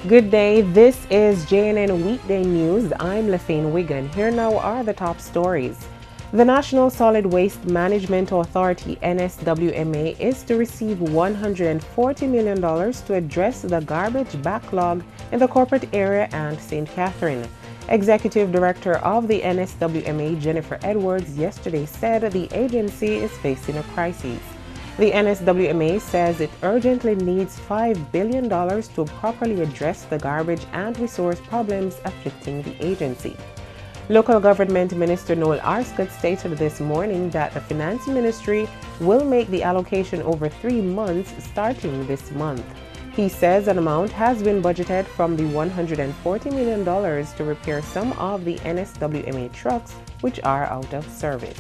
Good day, this is JNN Weekday News. I'm Lafayne Wigan. Here now are the top stories. The National Solid Waste Management Authority NSWMA is to receive $140 million to address the garbage backlog in the corporate area and St. Catherine. Executive Director of the NSWMA, Jennifer Edwards, yesterday said the agency is facing a crisis. The NSWMA says it urgently needs $5 billion to properly address the garbage and resource problems afflicting the agency. Local Government Minister Noel Arscott stated this morning that the Finance Ministry will make the allocation over 3 months starting this month. He says an amount has been budgeted from the $140 million to repair some of the NSWMA trucks which are out of service.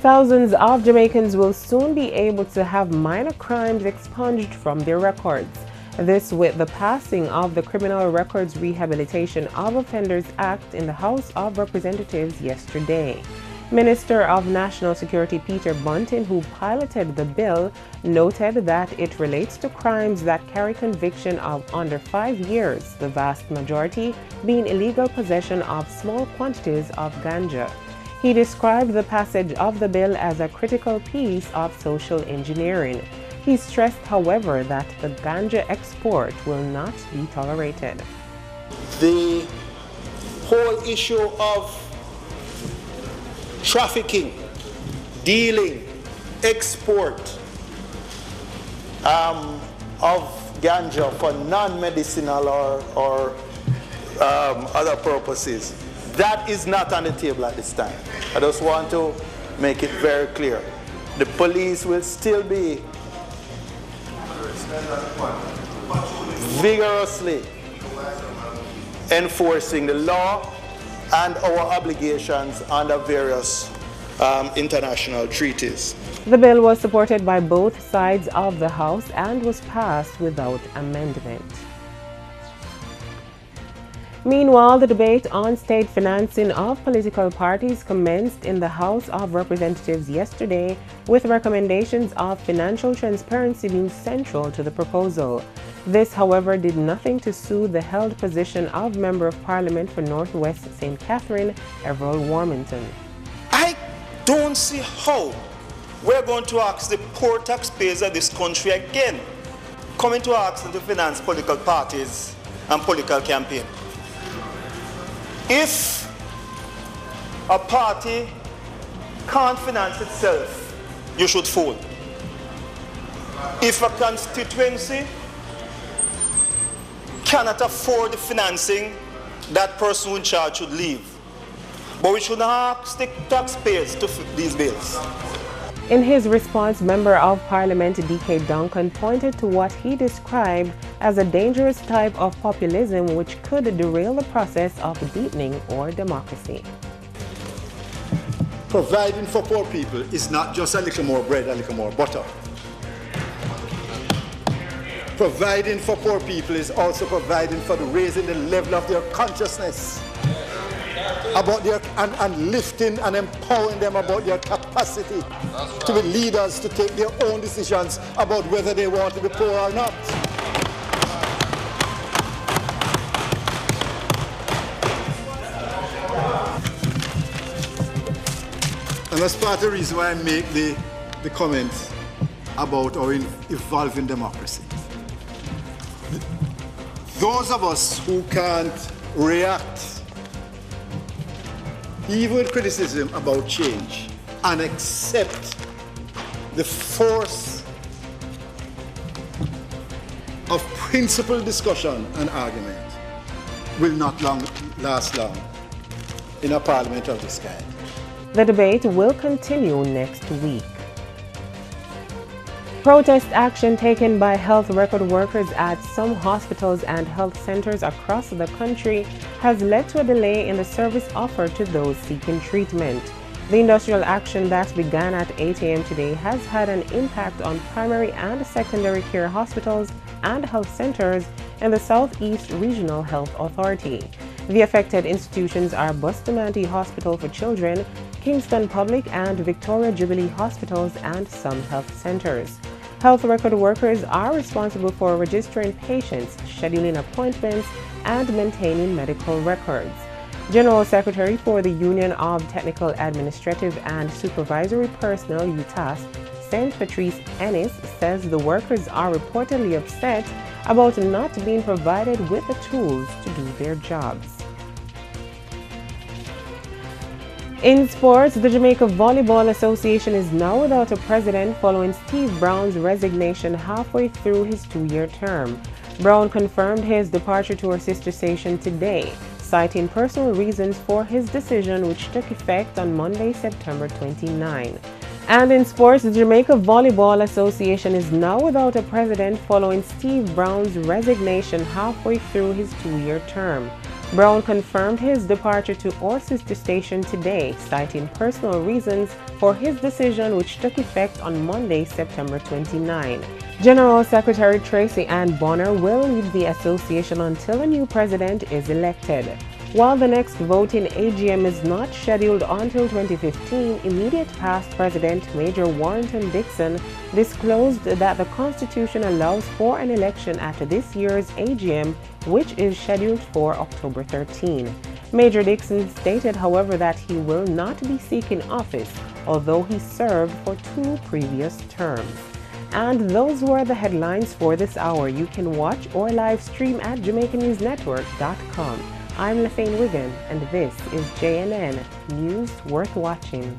Thousands of Jamaicans will soon be able to have minor crimes expunged from their records. This with the passing of the Criminal Records Rehabilitation of Offenders Act in the House of Representatives yesterday. Minister of National Security Peter Bunting, who piloted the bill, noted that it relates to crimes that carry conviction of under 5 years, the vast majority being illegal possession of small quantities of ganja. He described the passage of the bill as a critical piece of social engineering. He stressed, however, that the ganja export will not be tolerated. The whole issue of trafficking, dealing, export of ganja for non-medicinal or other purposes, that is not on the table at this time. I just want to make it very clear. The police will still be vigorously enforcing the law and our obligations under various international treaties. The bill was supported by both sides of the House and was passed without amendment. Meanwhile, the debate on state financing of political parties commenced in the House of Representatives yesterday, with recommendations of financial transparency being central to the proposal. This, however, did nothing to soothe the held position of Member of Parliament for Northwest St. Catherine, Everald Warmington. I don't see how we're going to ask the poor taxpayers of this country again coming to ask them to finance political parties and political campaigns. If a party can't finance itself, you should fold. If a constituency cannot afford the financing, that person in charge should leave. But we should not ask the taxpayers to fit these bills. In his response, Member of Parliament D.K. Duncan pointed to what he described as a dangerous type of populism which could derail the process of deepening our democracy. Providing for poor people is not just a little more bread, a little more butter. Providing for poor people is also providing for the raising the level of their consciousness about their and lifting and empowering them about their capacity to be leaders, to take their own decisions about whether they want to be poor or not. And that's part of the reason why I make the comments about our evolving democracy. Those of us who can't react even with criticism about change and accept the force of principled discussion and argument will not last long in a parliament of this kind. The debate will continue next week. Protest action taken by health record workers at some hospitals and health centers across the country has led to a delay in the service offered to those seeking treatment. The industrial action that began at 8 a.m. today has had an impact on primary and secondary care hospitals and health centers in the Southeast Regional Health Authority. The affected institutions are Bustamante Hospital for Children, Kingston Public and Victoria Jubilee Hospitals, and some health centers. Health record workers are responsible for registering patients, scheduling appointments, and maintaining medical records. General Secretary for the Union of Technical, Administrative, and Supervisory Personnel, UTAS, St. Patrice Ennis, says the workers are reportedly upset about not being provided with the tools to do their jobs. In sports, the Jamaica Volleyball Association is now without a president following Steve Brown's resignation halfway through his two-year term. Brown confirmed his departure to her sister station today, citing personal reasons for his decision, which took effect on Monday, September 29. And in sports, the Jamaica Volleyball Association is now without a president following Steve Brown's resignation halfway through his two-year term. Brown confirmed his departure to our sister station today, citing personal reasons for his decision, which took effect on Monday, September 29. General Secretary Tracy Ann Bonner will lead the association until a new president is elected. While the next voting AGM is not scheduled until 2015, immediate past President Major Warrington Dixon disclosed that the Constitution allows for an election at this year's AGM, which is scheduled for October 13. Major Dixon stated, however, that he will not be seeking office, although he served for 2 previous terms. And those were the headlines for this hour. You can watch or live stream at JamaicanNewsNetwork.com. I'm Lafayne Wigan, and this is JNN News Worth Watching.